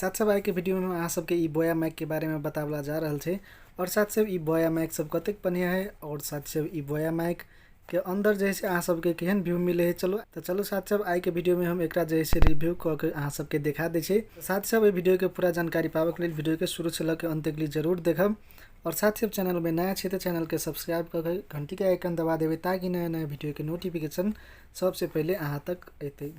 साथ सब आइ के वीडियो में अहाँ सबके ई बोया माइक के बारे में बतावला जा रहल छे। और साथ सब ई बोया माइक सब कतेक बढ़िया है और साथ सब ई बोया माइक के अंदर जैसे अहाँ सबके केहन व्यू मिले है। चलो साथ सब आइ के वीडियो में हम एकरा जैसे रिव्यू क के अहाँ सबके दिखा दे छे। साथ सब ई वीडियो के पूरा जानकारी पावे के लिए वीडियो के शुरू से लेकर अंत तक जरूर देखब। और साथ सब चैनल में नया छे तो चैनल के सब्सक्राइब करके घंटी के आइकन दबा देवे ताकि नया नया वीडियो के नोटिफिकेशन सबसे पहले अहाँ तक अते।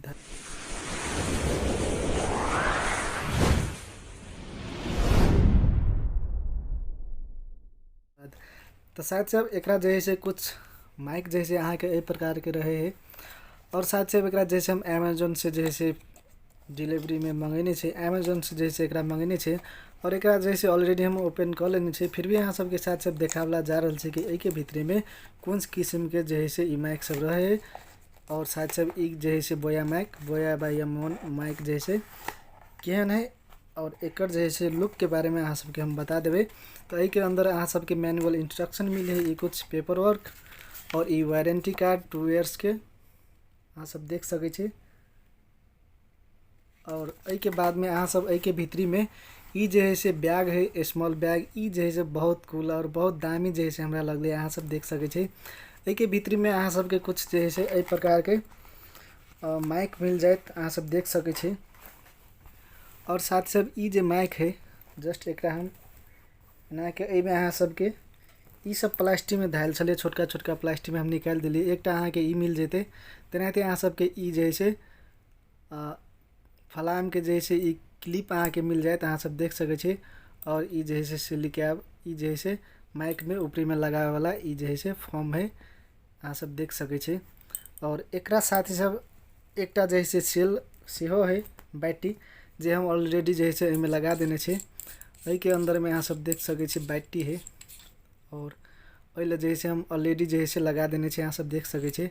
तो साथ सब एकरा जैसे कुछ माइक जैसे अहाँ के ए प्रकार के रहे है। और साथ सब एकरा जैसे हम अमेजन से जैसे डिलीवरी में मंगेने छे, अमेजन से जैसे एकरा मंगेने छे और एकरा जैसे ऑलरेडी हम ओपन कर लेने छे। फिर भी अहाँ सबके साथ सब देखावला जा रहल छे कि ए के भीतर में कौन किस्म के जैसे ई माइक सब रहे है। और साथ सब ई जैसे बोया माइक बोया बाई माइक जैसे केहन है और एकर जैसे लुक के बारे में अहाँ सबके हम बता देवे। तो यही के अंदर अहाँ सबके मैनुअल इंस्ट्रक्शन मिले है, कुछ पेपर वर्क और ई वारंटी कार्ड 2 इयर्स के अहाँ सब देख सके छे। और यही के बाद में अहाँ सब यही के भीतरी में ई जैसे बैग है, स्मॉल बैग ई जैसे बहुत कूल और बहुत दामी जैसे हमरा लगले अहाँ सब देख सके छे। यही के भीतरी में अहाँ सबके कुछ जैसे ए प्रकार के माइक मिल जाए अहाँ सब देख सके छे। और साथ सब ई जे माइक है जस्ट एकरा हम ना के ए में अहाँ सबके ई सब प्लास्टिक में धायल छले, छोटका छोटका प्लास्टिक में हम निकाल दिली। एकटा अहाँ के ई मिल जेते तेनाहिते अहाँ सबके ई जैसे फलाम के जैसे ई क्लिप अहाँ के मिल जाए अहाँ सब देख सके छे। और ई जैसे सिलिकैब ई जैसे माइक में ऊपरी में लगावे वाला ई जैसे फॉर्म है अहाँ सब देख सके छे। और एकरा साथ ही सब एकटा जैसे सेल सेहो है बैटरी जे हम ऑलरेडी जैसे इनमें लगा देने छे। वही के अंदर में अहाँ सब देख सके छे बैटरी है और ओइले जैसे हम ऑलरेडी जैसे लगा देने छे अहाँ सब देख सके छे।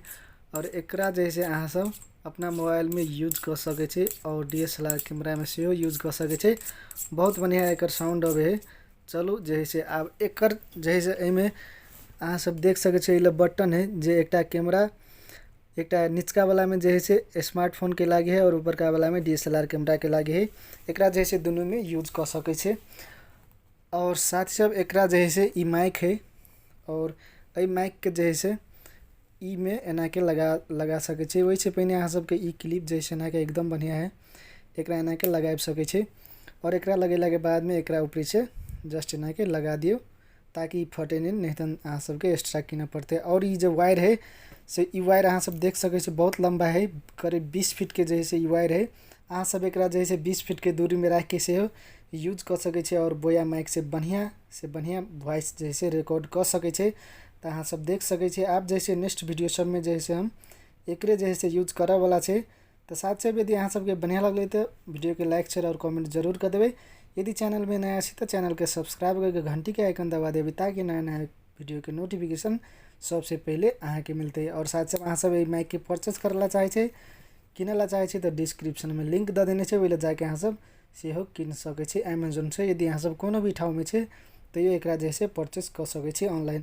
और एकरा जैसे अहाँ सब अपना मोबाइल में यूज कर सके छे और DSLR कैमरा में से यूज कर सके छे। बहुत बढ़िया एकर साउंड आवे है। चलो जैसे अब एकर जैसे एमे अहाँ सब देख सके छे इले बटन है जे एकटा कैमरा एकटा निचका वाला में जैसे स्मार्टफोन के लागे है और ऊपर का वाला में DSLR कैमरा के लागे है। एकरा जैसे दोनों में यूज कर सके छे। और साथ ही सब एकरा जैसे ई माइक है और ए माइक के जैसे ई में एना के लगा सके छे। वही से पहले अहाँ सबके ई क्लिप जैसे एना के एकदम बढ़िया है एकरा एना के लगा सके छे। और एकरा लगेला के बाद में एकरा ऊपर से जस्ट एना के लगा दियो ताकि फटे नहीं तो अहाँ सबके एक्स्ट्रा किना पड़ते। और ये जो वायर है से ई वायर अहाँ सब देख सके छे बहुत लंबा है, करीब 20 फीट के जैसे ई वायर है। अहाँ सब एकरा जैसे 20 फीट के दूरी में रख के से यूज कर सके छे और बोया माइक से बढ़िया वॉइस जैसे रिकॉर्ड कर सके छे। तो अहाँ सब देख सके छे। आप जैसे नेक्स्ट वीडियो सब में जैसे हम एकरे जैसे यूज करे वाला छे। तो साथ से यदि अहाँ सबके बढ़िया लगले तो वीडियो के लाइक शेयर और कमेंट जरूर कर देवे। यदि चैनल में नया छे तो चैनल के सब्सक्राइब करके घंटी के आइकन दबा देवे ताकि नया नया वीडियो के नोटिफिकेशन सबसे पहले अहाँ के मिलते। और साथ सब अहाँ सब माइक के परचेज करला चाहे छे किनेला चाहे छे तो डिस्क्रिप्शन में लिंक द देने छे, ओइले जाके अहाँ सब सेहो किन सके छे अमेजन से। यदि अहाँ सब कोनो भी ठाउँ में छे तो यो एकरा जैसे परचेज कर सके छे ऑनलाइन।